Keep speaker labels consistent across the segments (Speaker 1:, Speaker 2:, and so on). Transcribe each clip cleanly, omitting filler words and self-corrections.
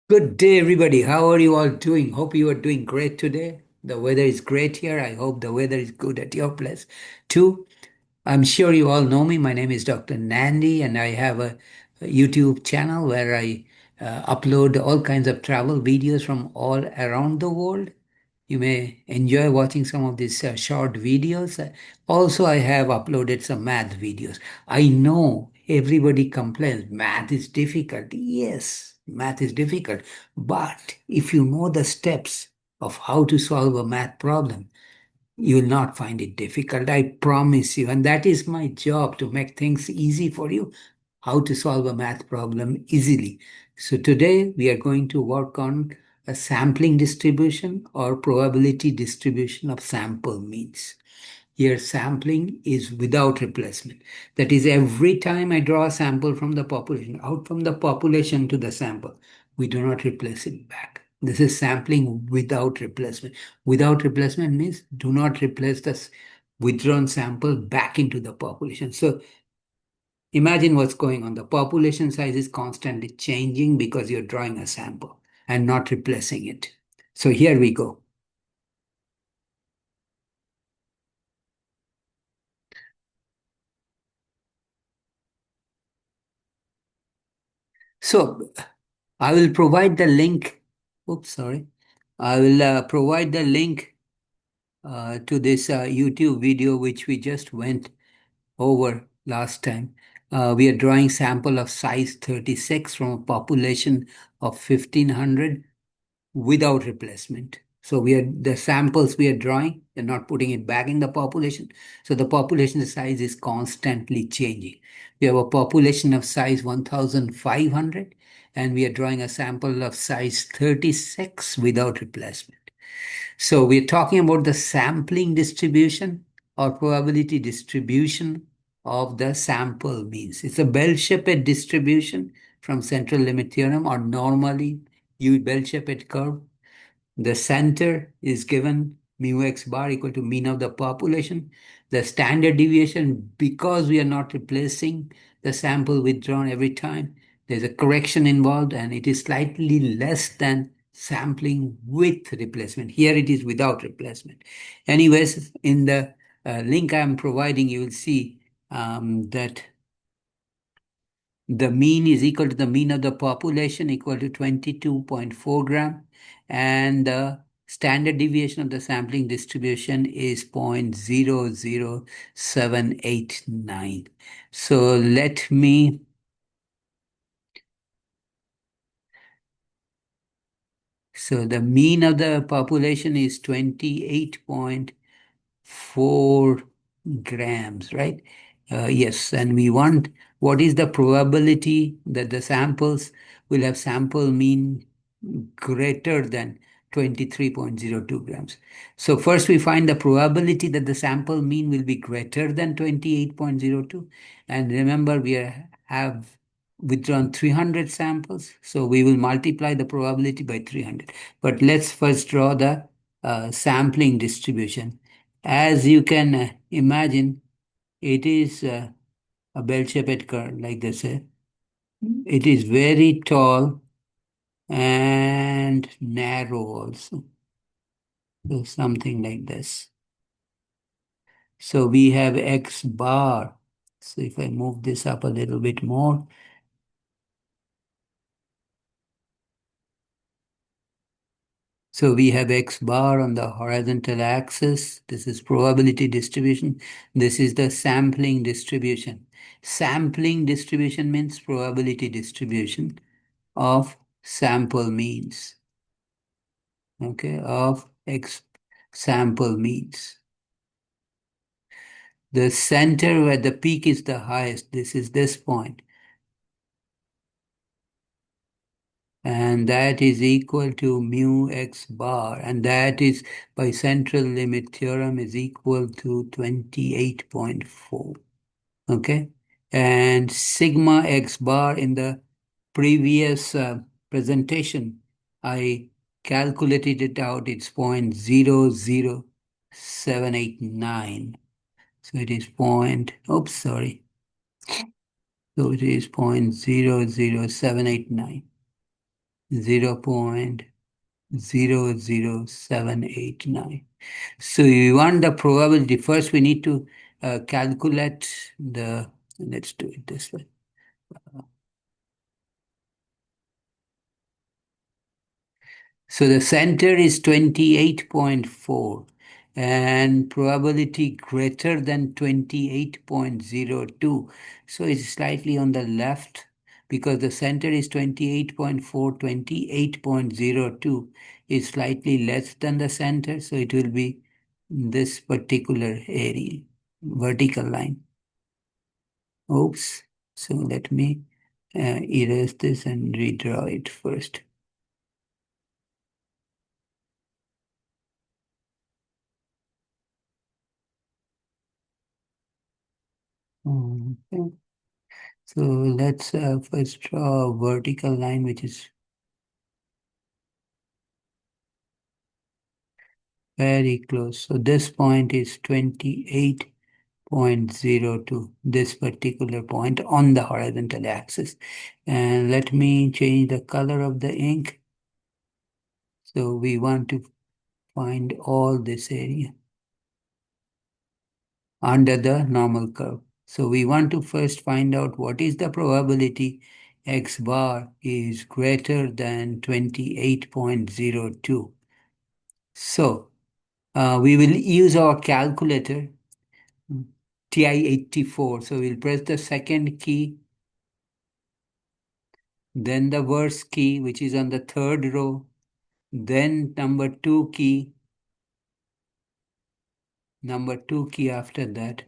Speaker 1: Good day, everybody. How are you all doing? Hope you are doing great today. The weather is great here. I hope the weather is good at your place too. I'm sure you all know me. My name is Dr. Nandi, and I have a YouTube channel where I upload all kinds of travel videos from all around the world. You may enjoy watching some of these short videos. Also, I have uploaded some math videos. I know everybody complains math is difficult. Yes, math is difficult. But if you know the steps of how to solve a math problem, you will not find it difficult. I promise you. And that is my job to make things easy for you, how to solve a math problem easily. So today we are going to work on a sampling distribution or probability distribution of sample means. Here, sampling is without replacement. That is, every time I draw a sample from the population, out from the population to the sample, we do not replace it back. This is sampling without replacement. Without replacement means do not replace the withdrawn sample back into the population. So imagine what's going on. The population size is constantly changing because you're drawing a sample and not replacing it. So here we go. So I will provide the link. Oops, sorry. I will provide the link to this YouTube video which we just went over last time. We are drawing sample of size 36 from a population of 1500 without replacement. So we are the samples we are drawing, they're not putting it back in the population. So the population size is constantly changing. We have a population of size 1500 and we are drawing a sample of size 36 without replacement. So we're talking about the sampling distribution or probability distribution of the sample means. It's a bell-shaped distribution from central limit theorem or normally you bell-shaped curve. The center is given mu x bar equal to mean of the population. The standard deviation, because we are not replacing the sample withdrawn every time, there's a correction involved and it is slightly less than sampling with replacement. Here it is without replacement. Anyways, in the link I'm providing, you will see that the mean is equal to the mean of the population equal to 22.4 gram and the standard deviation of the sampling distribution is 0.00789. So let me, so the mean of the population is 28.4 grams, right? Yes, and we want what is the probability that the samples will have sample mean greater than 23.02 grams. So first we find the probability that the sample mean will be greater than 28.02. And remember have withdrawn 300 samples. So we will multiply the probability by 300. But let's first draw the sampling distribution. As you can imagine, it is a bell-shaped curve like this. It is very tall and narrow also. So something like this. So we have X bar. So if I move this up a little bit more, so we have X bar on the horizontal axis. This is probability distribution. This is the sampling distribution. Sampling distribution means probability distribution of sample means. Okay, of X sample means. The center where the peak is the highest, this is this point, and that is equal to mu x bar, and that is by central limit theorem is equal to 28.4. Okay, and sigma x bar in the previous presentation, I calculated it out, it's 0.00789. So it is oops, sorry. So it is 0.00789. 0.00789. So you want the probability. First, we need to calculate the, let's do it this way. So the center is 28.4 and probability greater than 28.02. So it's slightly on the left because the center is 28.4, 28.02 is slightly less than the center. So it will be this particular area, vertical line. Oops. So let me erase this and redraw it first. Okay. So let's first draw a vertical line which is very close. So this point is 28.02, this particular point on the horizontal axis. And let me change the color of the ink. So we want to find all this area under the normal curve. So we want to first find out what is the probability x bar is greater than 28.02. So we will use our calculator TI-84. So we'll press the second key, then the verse key, which is on the third row, then number two key after that.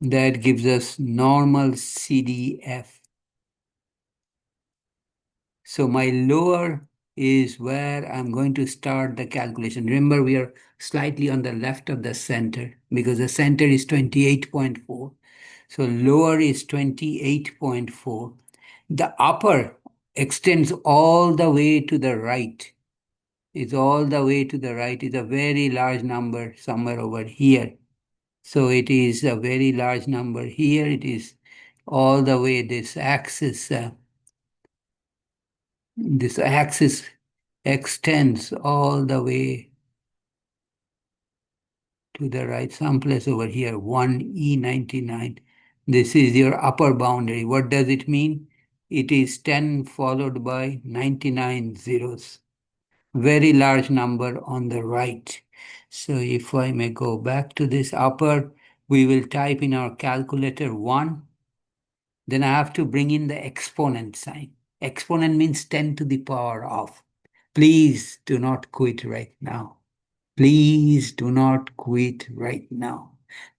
Speaker 1: That gives us normal CDF. So my lower is where I'm going to start the calculation. Remember, we are slightly on the left of the center because the center is 28.4. So lower is 28.4. The upper extends all the way to the right. It's all the way to the right. It's a very large number somewhere over here. So it is a very large number here. It is all the way this axis extends all the way to the right, someplace over here, 1E99. This is your upper boundary. What does it mean? It is 10 followed by 99 zeros. Very large number on the right. So if I may go back to this upper, we will type in our calculator 1. Then I have to bring in the exponent sign. Exponent means 10 to the power of. Please do not quit right now. Please do not quit right now.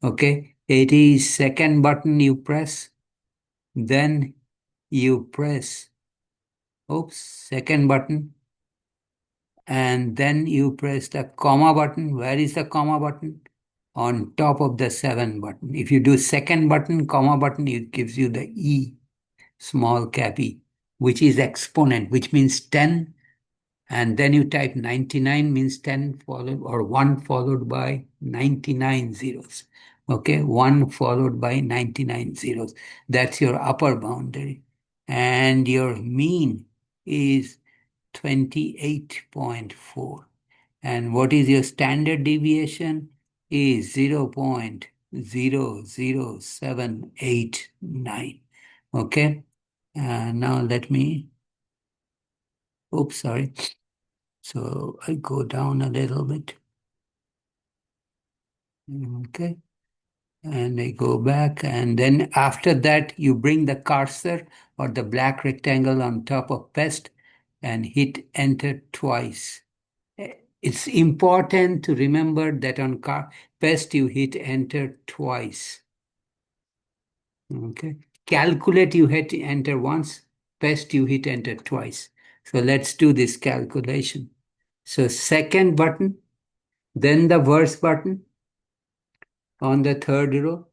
Speaker 1: Okay, it is second button you press, then you press, oops, second button, and then you press the comma button. Where is the comma button? On top of the 7 button. If you do second button, comma button, it gives you the E, small cap E, which is exponent, which means 10. And then you type 99 means 10 followed or 1 followed by 99 zeros. Okay, 1 followed by 99 zeros. That's your upper boundary. And your mean is 28.4. And what is your standard deviation? Is 0.00789. Okay, now let me, oops, sorry. So I go down a little bit. Okay. And I go back. And then after that, you bring the cursor or the black rectangle on top of pest and hit enter twice. It's important to remember that on pest, you hit enter twice. Okay. Calculate, you hit enter once. Pest, you hit enter twice. So let's do this calculation. So second button, then the verse button on the third row,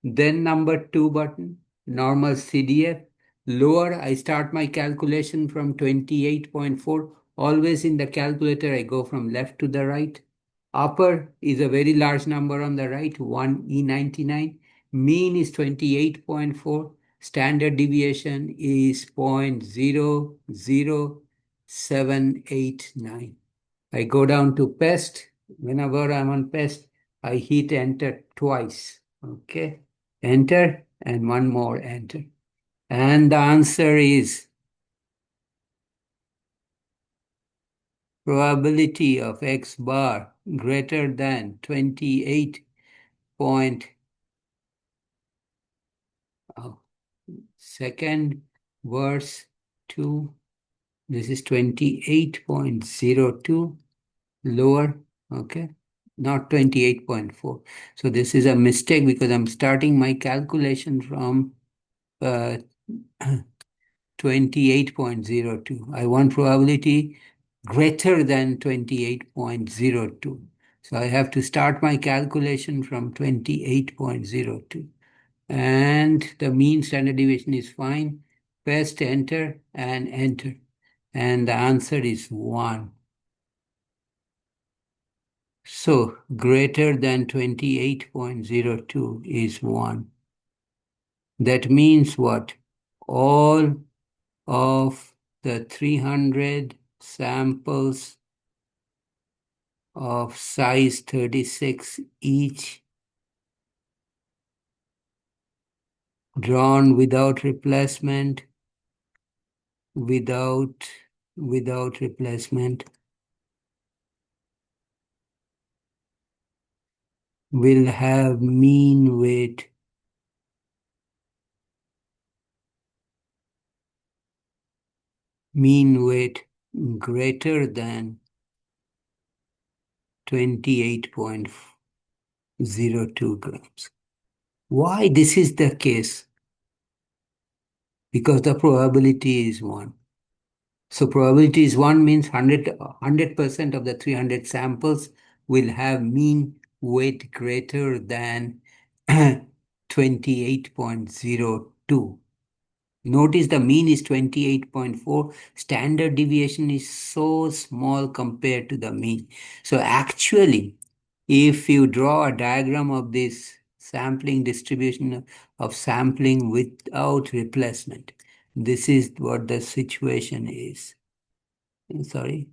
Speaker 1: then number 2 button, normal CDF. Lower, I start my calculation from 28.4. Always in the calculator, I go from left to the right. Upper is a very large number on the right, 1E99. Mean is 28.4. Standard deviation is 0.00789. I go down to pest. Whenever I'm on pest, I hit enter twice. Okay. Enter and one more enter. And the answer is probability of X bar greater than 28 point, oh, second verse 2. This is 28.02 lower. Okay. Not 28.4. So this is a mistake because I'm starting my calculation from uh, 28.02. I want probability greater than 28.02. So I have to start my calculation from 28.02. And the mean standard deviation is fine. Press enter and enter. And the answer is 1. So greater than 28.02 is 1. That means what? All of the 300 samples of size 36 each drawn without replacement, without replacement, will have mean weight greater than 28.02 grams. Why this is the case? Because the probability is 1. So probability is 1 means 100% of the 300 samples will have mean weight greater than 28.02. Notice the mean is 28.4. Standard deviation is so small compared to the mean. So actually, if you draw a diagram of this sampling distribution of sampling without replacement, this is what the situation is. Sorry.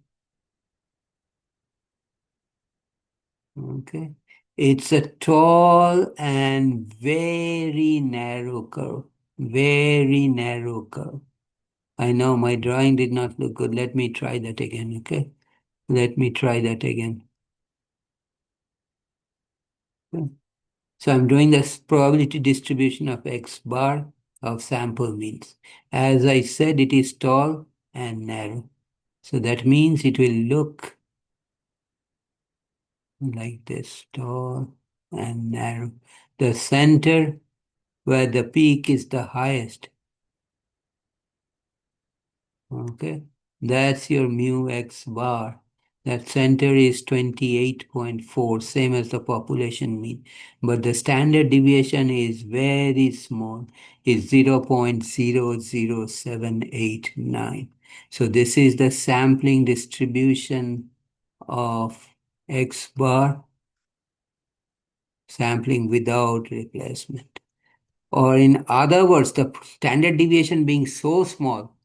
Speaker 1: Okay. It's a tall and very narrow curve. Very narrow curve. I know my drawing did not look good. Let me try that again. Okay. Let me try that again. Okay. So I'm doing this probability distribution of X bar of sample means. As I said, it is tall and narrow. So that means it will look like this, tall and narrow. The center where the peak is the highest. Okay, that's your mu X bar. That center is 28.4, same as the population mean. But the standard deviation is very small, is 0.00789. So this is the sampling distribution of X bar, sampling without replacement. Or in other words, the standard deviation being so small,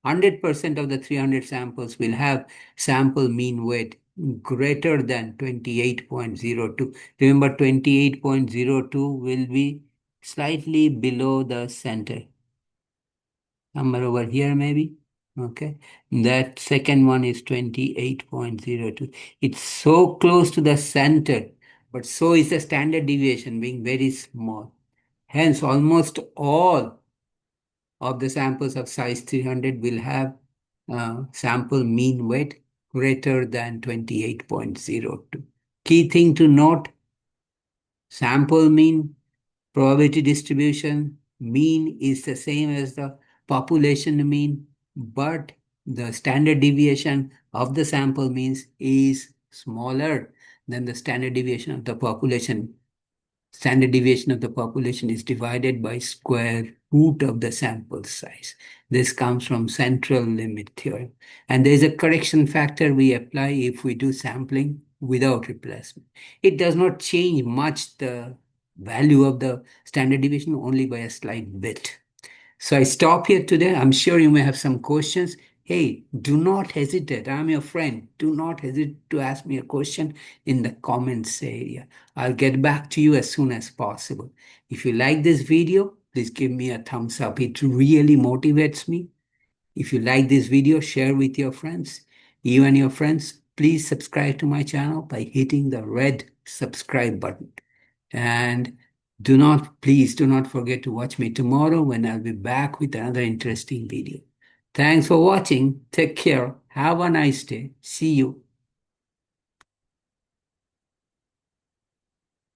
Speaker 1: 100% of the 300 samples will have sample mean weight greater than 28.02. Remember, 28.02 will be slightly below the center. Somewhere over here, maybe. Okay. That second one is 28.02. It's so close to the center, but so is the standard deviation being very small. Hence, almost all of the samples of size 300 will have sample mean weight greater than 28.02. Key thing to note, sample mean, probability distribution, mean is the same as the population mean, but the standard deviation of the sample means is smaller than the standard deviation of the population. Standard deviation of the population is divided by square root of the sample size. This comes from central limit theorem. And there is a correction factor we apply if we do sampling without replacement. It does not change much the value of the standard deviation only by a slight bit. So I stop here today. I'm sure you may have some questions. Hey, do not hesitate. I'm your friend. Do not hesitate to ask me a question in the comments area. I'll get back to you as soon as possible. If you like this video, please give me a thumbs up. It really motivates me. If you like this video, share with your friends. You and your friends, please subscribe to my channel by hitting the red subscribe button. And please do not forget to watch me tomorrow when I'll be back with another interesting video. Thanks for watching. Take care. Have a nice day. See you.